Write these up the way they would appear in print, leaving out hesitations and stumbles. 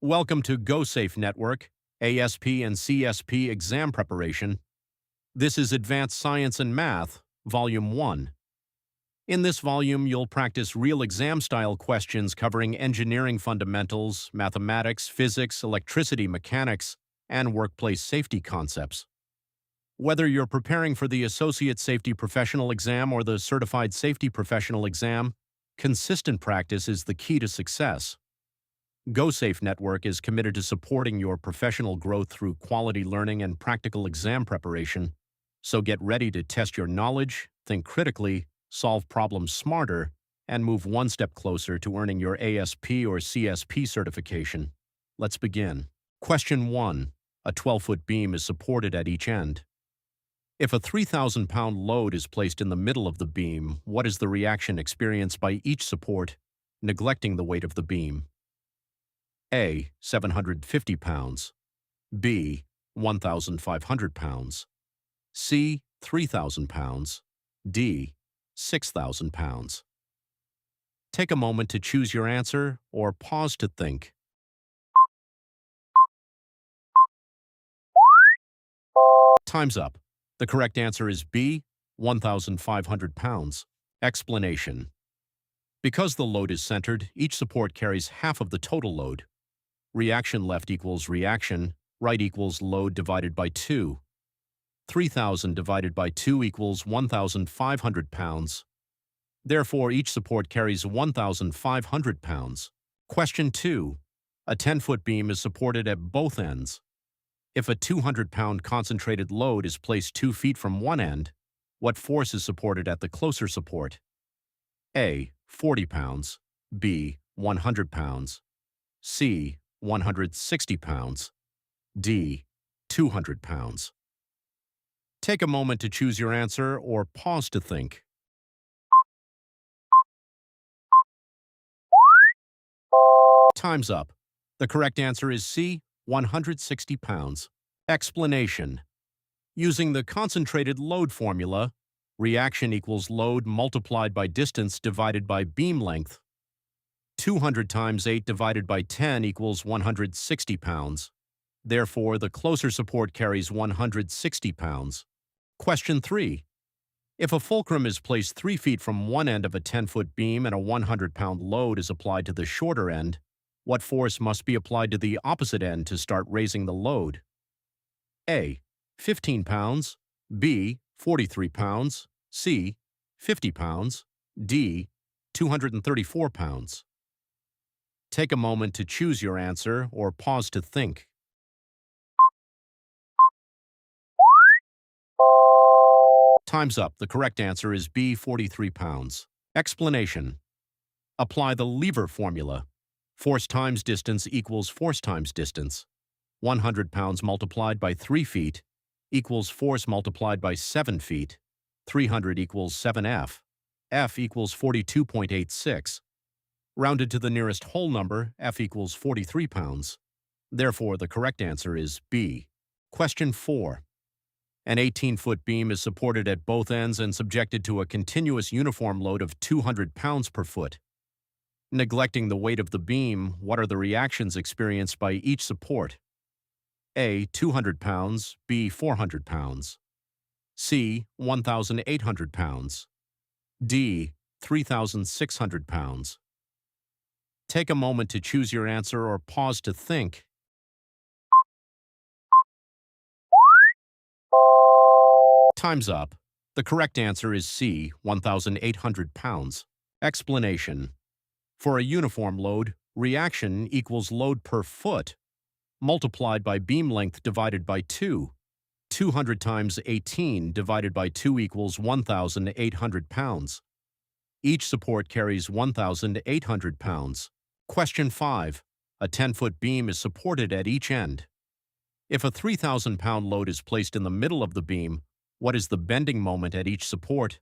Welcome to GOSAFE Network, ASP and CSP exam preparation. This is Advanced Science and Math, Volume 1. In this volume, you'll practice real exam-style questions covering engineering fundamentals, mathematics, physics, electricity mechanics, and workplace safety concepts. Whether you're preparing for the Associate Safety Professional exam or the Certified Safety Professional exam, consistent practice is the key to success. GOSAFE Network is committed to supporting your professional growth through quality learning and practical exam preparation, so get ready to test your knowledge, think critically, solve problems smarter, and move one step closer to earning your ASP or CSP certification. Let's begin. Question 1. A 12-foot beam is supported at each end. If a 3,000-pound load is placed in the middle of the beam, what is the reaction experienced by each support, neglecting the weight of the beam? A. 750 pounds. B. 1,500 pounds. C. 3,000 pounds. D. 6,000 pounds. Take a moment to choose your answer or pause to think. Time's up. The correct answer is B. 1,500 pounds. Explanation. Because the load is centered, each support carries half of the total load. Reaction left equals reaction, right equals load divided by 2. 3,000 divided by 2 equals 1,500 pounds. Therefore, each support carries 1,500 pounds. Question 2. A 10-foot beam is supported at both ends. If a 200-pound concentrated load is placed 2 feet from one end, what force is supported at the closer support? A. 40 pounds. B. 100 pounds. C. 160 pounds. D. 200 pounds. Take a moment to choose your answer or pause to think. Time's up. The correct answer is C. 160 pounds. Explanation. Using the concentrated load formula, reaction equals load multiplied by distance divided by beam length. 200 times 8 divided by 10 equals 160 pounds. Therefore, the closer support carries 160 pounds. Question 3. If a fulcrum is placed 3 feet from one end of a 10-foot beam and a 100-pound load is applied to the shorter end, what force must be applied to the opposite end to start raising the load? A. 15 pounds. B. 43 pounds. C. 50 pounds. D. 234 pounds. Take a moment to choose your answer or pause to think. Time's up. The correct answer is B. 43 pounds. Explanation. Apply the lever formula. Force times distance equals force times distance. 100 pounds multiplied by 3 feet equals force multiplied by 7 feet. 300 equals 7F. F equals 42.86. Rounded to the nearest whole number, F equals 43 pounds. Therefore, the correct answer is B. Question 4. An 18-foot beam is supported at both ends and subjected to a continuous uniform load of 200 pounds per foot. Neglecting the weight of the beam, what are the reactions experienced by each support? A. 200 pounds. B. 400 pounds. C. 1,800 pounds. D. 3,600 pounds. Take a moment to choose your answer or pause to think. Time's up. The correct answer is C. 1,800 pounds. Explanation. For a uniform load, reaction equals load per foot multiplied by beam length divided by 2. 200 times 18 divided by 2 equals 1,800 pounds. Each support carries 1,800 pounds. Question 5. A 10-foot beam is supported at each end. If a 3,000-pound load is placed in the middle of the beam, what is the bending moment at each support?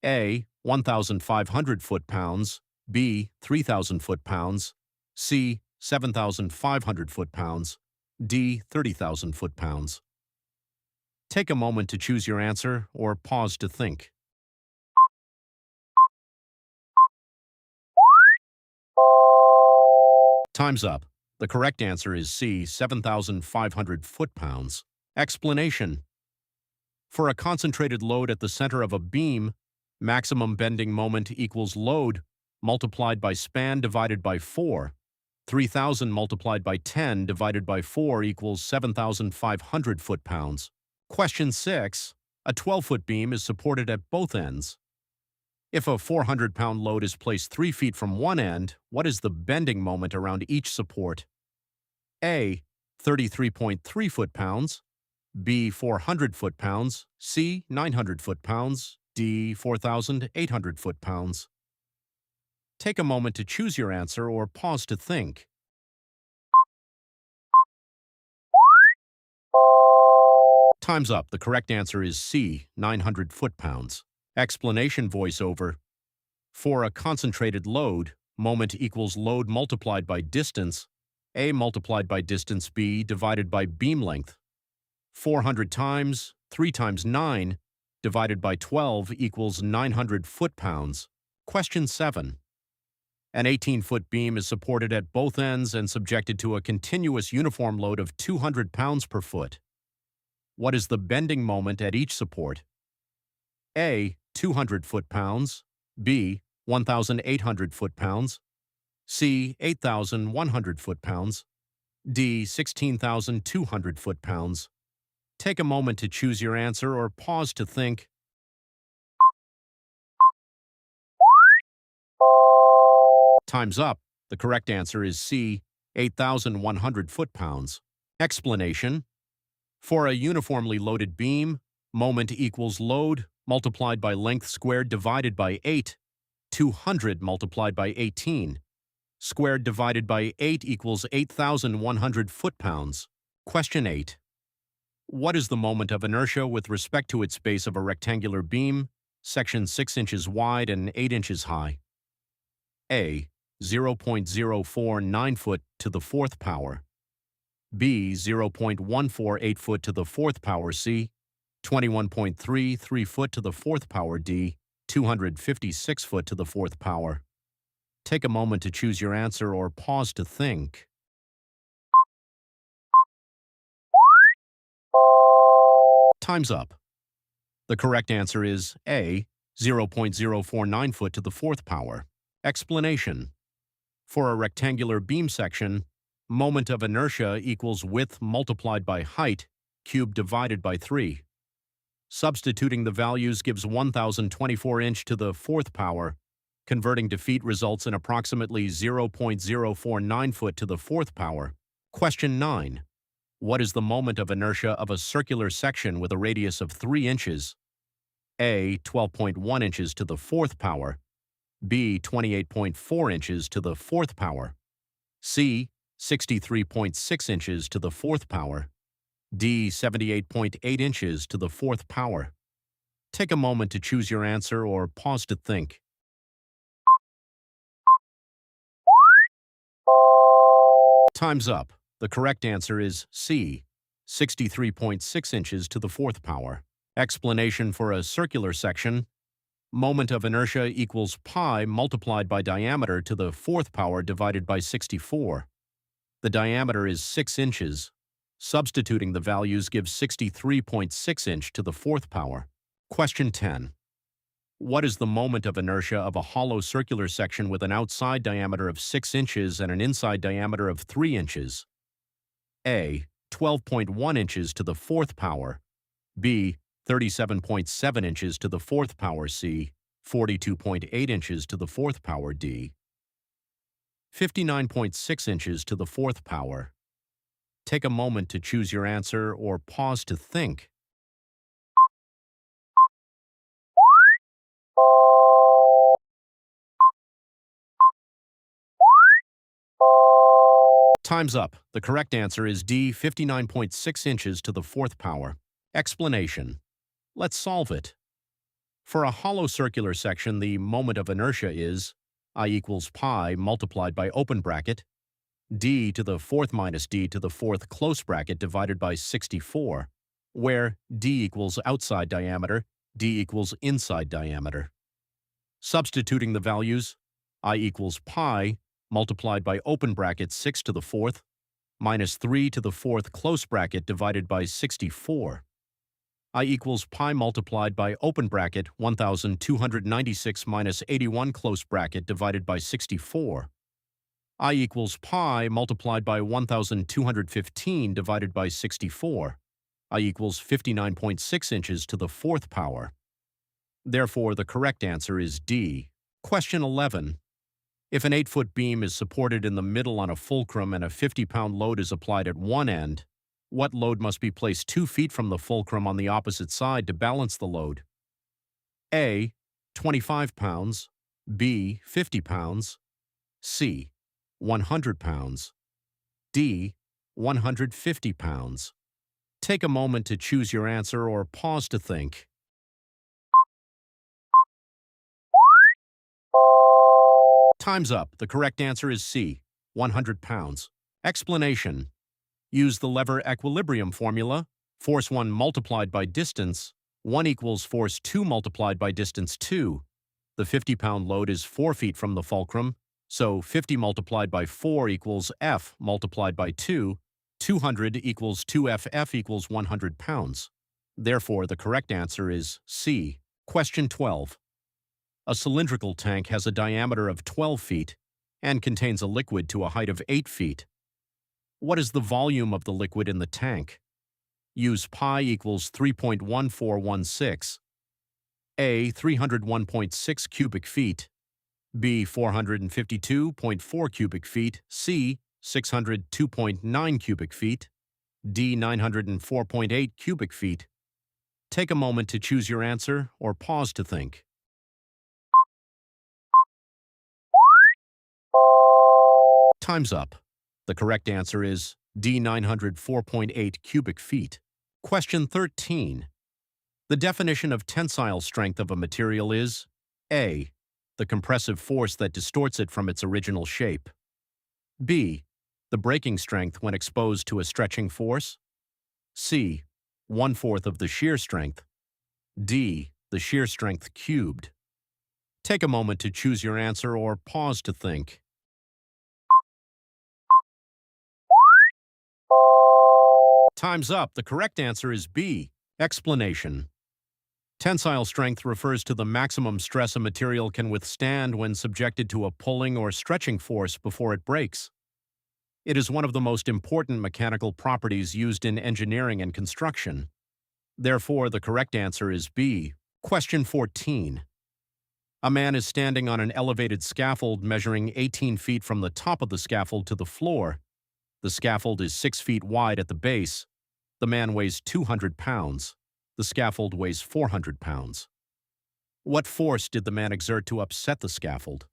A. 1,500 foot-pounds. B. 3,000 foot-pounds. C. 7,500 foot-pounds. D. 30,000 foot-pounds. Take a moment to choose your answer or pause to think. Time's up. The correct answer is C, 7,500 foot-pounds. Explanation. For a concentrated load at the center of a beam, maximum bending moment equals load multiplied by span divided by 4. 3,000 multiplied by 10 divided by 4 equals 7,500 foot-pounds. Question 6. A 12-foot beam is supported at both ends. If a 400-pound load is placed 3 feet from one end, what is the bending moment around each support? A. 33.3 foot-pounds, B. 400 foot-pounds, C. 900 foot-pounds, D. 4,800 foot-pounds. Take a moment to choose your answer or pause to think. Time's up. The correct answer is C, 900 foot-pounds. Explanation voiceover. For a concentrated load, moment equals load multiplied by distance, A multiplied by distance B divided by beam length. 400 times 3 times 9 divided by 12 equals 900 foot-pounds. Question 7. An 18-foot beam is supported at both ends and subjected to a continuous uniform load of 200 pounds per foot. What is the bending moment at each support? A. 200 foot-pounds, B. 1,800 foot-pounds, C. 8,100 foot-pounds, D. 16,200 foot-pounds. Take a moment to choose your answer or pause to think. Time's up. The correct answer is C, 8,100 foot-pounds. Explanation. For a uniformly loaded beam, moment equals load multiplied by length squared divided by 8. 200 multiplied by 18. Squared divided by 8 equals 8,100 foot-pounds. Question 8. What is the moment of inertia with respect to its base of a rectangular beam, section 6 inches wide and 8 inches high? A. 0.049 foot to the fourth power. B. 0.148 foot to the fourth power. C. 21.33 foot to the fourth power. D. 256 foot to the fourth power. Take a moment to choose your answer or pause to think. Time's up. The correct answer is A. 0.049 foot to the fourth power. Explanation. For a rectangular beam section, moment of inertia equals width multiplied by height, cubed divided by 3. Substituting the values gives 1,024 inch to the fourth power. Converting to feet results in approximately 0.049 foot to the fourth power. Question 9. What is the moment of inertia of a circular section with a radius of 3 inches? A. 12.1 inches to the fourth power. B. 28.4 inches to the fourth power. C. 63.6 inches to the fourth power. D. 78.8 inches to the fourth power. Take a moment to choose your answer or pause to think. Time's up. The correct answer is C. 63.6 inches to the fourth power. Explanation for a circular section. Moment of inertia equals pi multiplied by diameter to the fourth power divided by 64. The diameter is 6 inches. Substituting the values gives 63.6 inch to the fourth power. Question 10. What is the moment of inertia of a hollow circular section with an outside diameter of 6 inches and an inside diameter of 3 inches? A. 12.1 inches to the fourth power. B. 37.7 inches to the fourth power. C. 42.8 inches to the fourth power. D. 59.6 inches to the fourth power. Take a moment to choose your answer or pause to think. Time's up. The correct answer is D, 59.6 inches to the fourth power. Explanation. Let's solve it. For a hollow circular section, the moment of inertia is I equals pi multiplied by open bracket, d to the fourth minus d to the fourth close bracket divided by 64, where d equals outside diameter, d equals inside diameter. Substituting the values, I equals pi multiplied by open bracket 6 to the fourth minus 3 to the fourth close bracket divided by 64. I equals pi multiplied by open bracket 1296 minus 81 close bracket divided by 64. I equals pi multiplied by 1215 divided by 64. I equals 59.6 inches to the fourth power. Therefore, the correct answer is D. Question 11. If an 8-foot beam is supported in the middle on a fulcrum and a 50-pound load is applied at one end, what load must be placed 2 feet from the fulcrum on the opposite side to balance the load? A. 25 pounds. B. 50 pounds. C. 100 pounds. D. 150 pounds. Take a moment to choose your answer or pause to think. Time's up. The correct answer is C. 100 pounds. Explanation. Use the lever equilibrium formula. Force 1 multiplied by distance. 1 equals force 2 multiplied by distance 2. The 50-pound load is 4 feet from the fulcrum, so 50 multiplied by 4 equals F multiplied by 2. 200 equals 2FF equals 100 pounds. Therefore, the correct answer is C. Question 12. A cylindrical tank has a diameter of 12 feet and contains a liquid to a height of 8 feet. What is the volume of the liquid in the tank? Use pi equals 3.1416. A. 301.6 cubic feet. B. 452.4 cubic feet. C. 602.9 cubic feet. D. 904.8 cubic feet. Take a moment to choose your answer or pause to think. Time's up. The correct answer is D. 904.8 cubic feet. Question 13. The definition of tensile strength of a material is A. The compressive force that distorts it from its original shape. B. The breaking strength when exposed to a stretching force. C. 1/4 of the shear strength. D. The shear strength cubed. Take a moment to choose your answer or pause to think. Time's up. The correct answer is B. Explanation. Tensile strength refers to the maximum stress a material can withstand when subjected to a pulling or stretching force before it breaks. It is one of the most important mechanical properties used in engineering and construction. Therefore, the correct answer is B. Question 14. A man is standing on an elevated scaffold measuring 18 feet from the top of the scaffold to the floor. The scaffold is 6 feet wide at the base. The man weighs 200 pounds. The scaffold weighs 400 pounds. What force did the man exert to upset the scaffold?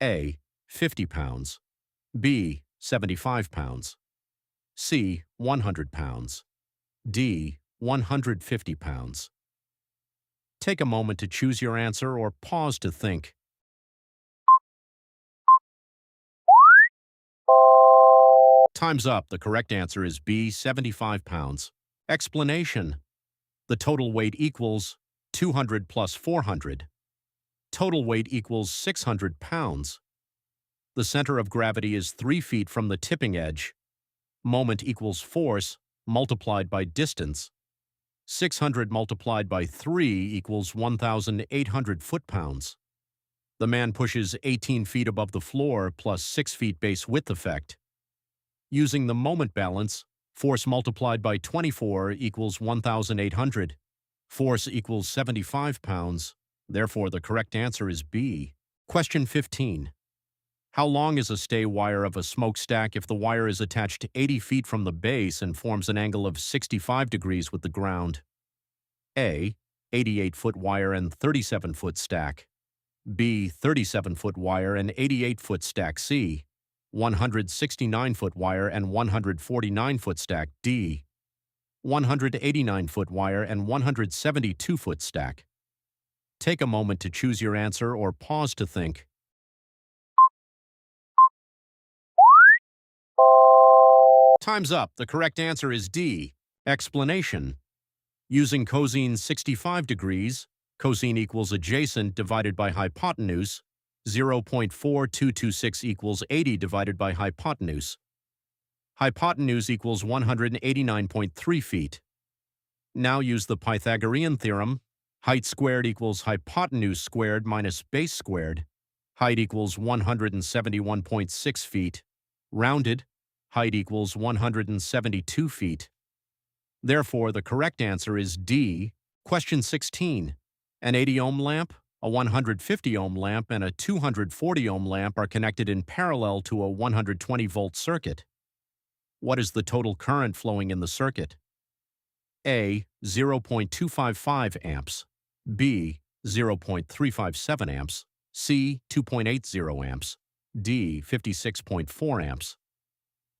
A. 50 pounds. B. 75 pounds. C. 100 pounds. D. 150 pounds. Take a moment to choose your answer or pause to think. Time's up. The correct answer is B. 75 pounds. Explanation. The total weight equals 200 plus 400. Total weight equals 600 pounds. The center of gravity is 3 feet from the tipping edge. Moment equals force multiplied by distance. 600 multiplied by 3 equals 1,800 foot-pounds. The man pushes 18 feet above the floor plus 6 feet base width effect. Using the moment balance, force multiplied by 24 equals 1,800. Force equals 75 pounds. Therefore, the correct answer is B. Question 15. How long is a stay wire of a smokestack if the wire is attached 80 feet from the base and forms an angle of 65 degrees with the ground? A. 88-foot wire and 37-foot stack. B. 37-foot wire and 88-foot stack. C. 169-foot wire and 149-foot stack. D. 189-foot wire and 172-foot stack. Take a moment to choose your answer or pause to think. Time's up. The correct answer is D. Explanation. Using cosine 65 degrees, cosine equals adjacent divided by hypotenuse, 0.4226 equals 80 divided by hypotenuse. Hypotenuse equals 189.3 feet. Now use the Pythagorean theorem. Height squared equals hypotenuse squared minus base squared. Height equals 171.6 feet. Rounded, height equals 172 feet. Therefore, the correct answer is D. Question 16. An 80-ohm lamp, a 150-ohm lamp, and a 240-ohm lamp are connected in parallel to a 120-volt circuit. What is the total current flowing in the circuit? A. 0.255 amps. B. 0.357 amps. C. 2.80 amps. D. 56.4 amps.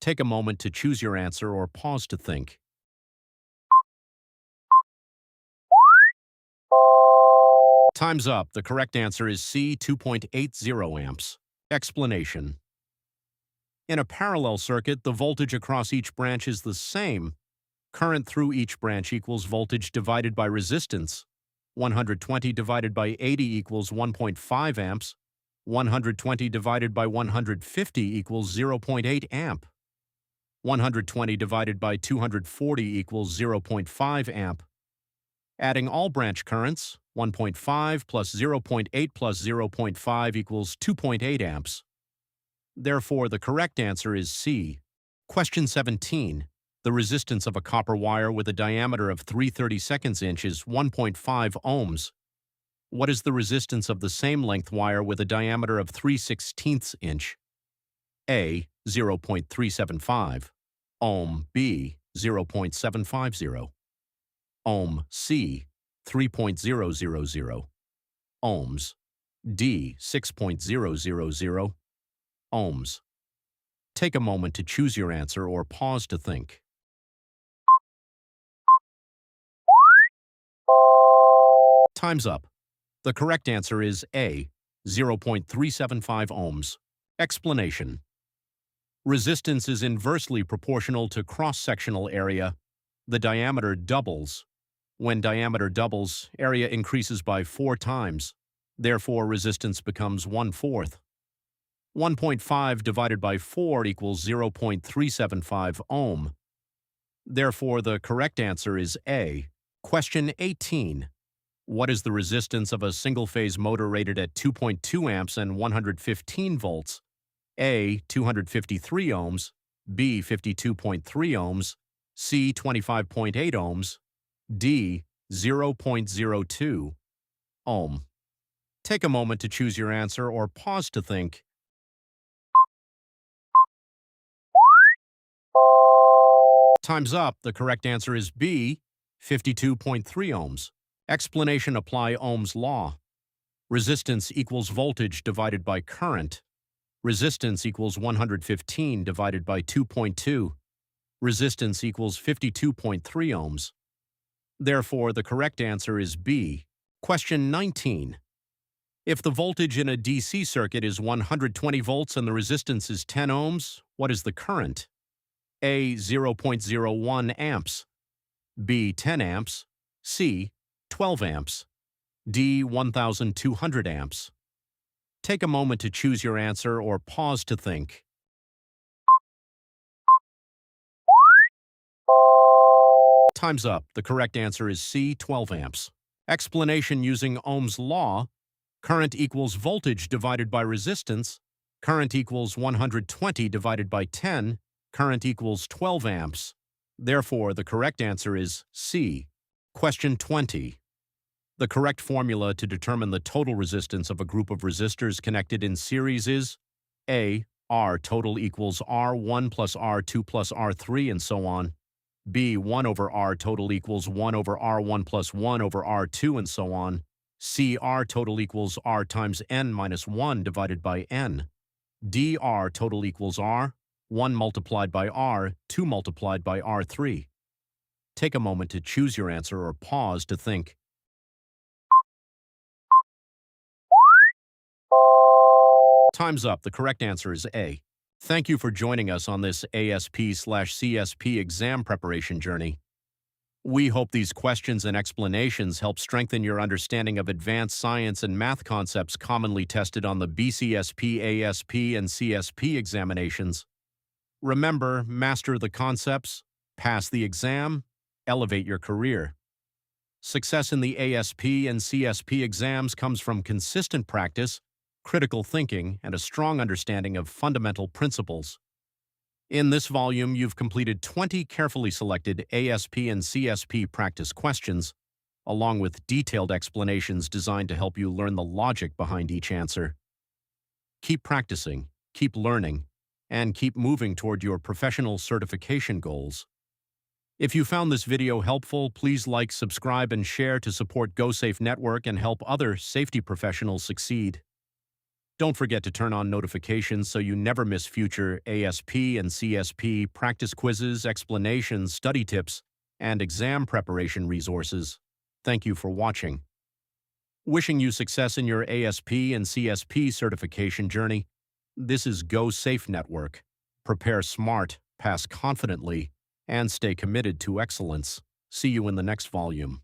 Take a moment to choose your answer or pause to think. Time's up. The correct answer is C. 2.80 amps. Explanation. In a parallel circuit, the voltage across each branch is the same. Current through each branch equals voltage divided by resistance. 120 divided by 80 equals 1.5 amps. 120 divided by 150 equals 0.8 amp. 120 divided by 240 equals 0.5 amp. Adding all branch currents, 1.5 plus 0.8 plus 0.5 equals 2.8 amps. Therefore, the correct answer is C. Question 17. The resistance of a copper wire with a diameter of 3/32 inch is 1.5 ohms. What is the resistance of the same length wire with a diameter of 3/16 inch? A. 0.375 ohm. B. 0.750 ohm. C. 3.000 ohms. D. 6.000 ohms. Take a moment to choose your answer or pause to think. Time's up. The correct answer is A. 0.375 ohms. Explanation. Resistance is inversely proportional to cross-sectional area. The diameter doubles. When diameter doubles, area increases by 4 times. Therefore, resistance becomes 1/4. 1.5 divided by 4 equals 0.375 ohm. Therefore, the correct answer is A. Question 18. What is the resistance of a single-phase motor rated at 2.2 amps and 115 volts? A. 253 ohms. B. 52.3 ohms. C. 25.8 ohms. D. 0.02 ohm. Take a moment to choose your answer or pause to think. Time's up. The correct answer is B. 52.3 ohms. Explanation. Apply Ohm's law. Resistance equals voltage divided by current. Resistance equals 115 divided by 2.2. Resistance equals 52.3 ohms. Therefore, the correct answer is B. Question 19. If the voltage in a DC circuit is 120 volts and the resistance is 10 ohms, what is the current? A. 0.01 amps. B. 10 amps. C. 12 amps. D. 1,200 amps. Take a moment to choose your answer or pause to think. Time's up. The correct answer is C. 12 amps. Explanation using Ohm's law. Current equals voltage divided by resistance. Current equals 120 divided by 10. Current equals 12 amps. Therefore, the correct answer is C. Question 20. The correct formula to determine the total resistance of a group of resistors connected in series is A. R total equals R1 plus R2 plus R3 and so on. B. 1 over R total equals 1 over R1 plus 1 over R2 and so on. C. R total equals R times N minus 1 divided by N. D. R total equals R, 1 multiplied by R, 2 multiplied by R3. Take a moment to choose your answer or pause to think. Time's up. The correct answer is A. Thank you for joining us on this ASP/CSP exam preparation journey. We hope these questions and explanations help strengthen your understanding of advanced science and math concepts commonly tested on the BCSP, ASP, and CSP examinations. Remember, master the concepts, pass the exam, elevate your career. Success in the ASP and CSP exams comes from consistent practice, critical thinking, and a strong understanding of fundamental principles. In this volume, you've completed 20 carefully selected ASP and CSP practice questions, along with detailed explanations designed to help you learn the logic behind each answer. Keep practicing, keep learning, and keep moving toward your professional certification goals. If you found this video helpful, please like, subscribe, and share to support GOSAFE Network and help other safety professionals succeed. Don't forget to turn on notifications so you never miss future ASP and CSP practice quizzes, explanations, study tips, and exam preparation resources. Thank you for watching. Wishing you success in your ASP and CSP certification journey. This is GOSAFE Network. Prepare smart, pass confidently, and stay committed to excellence. See you in the next volume.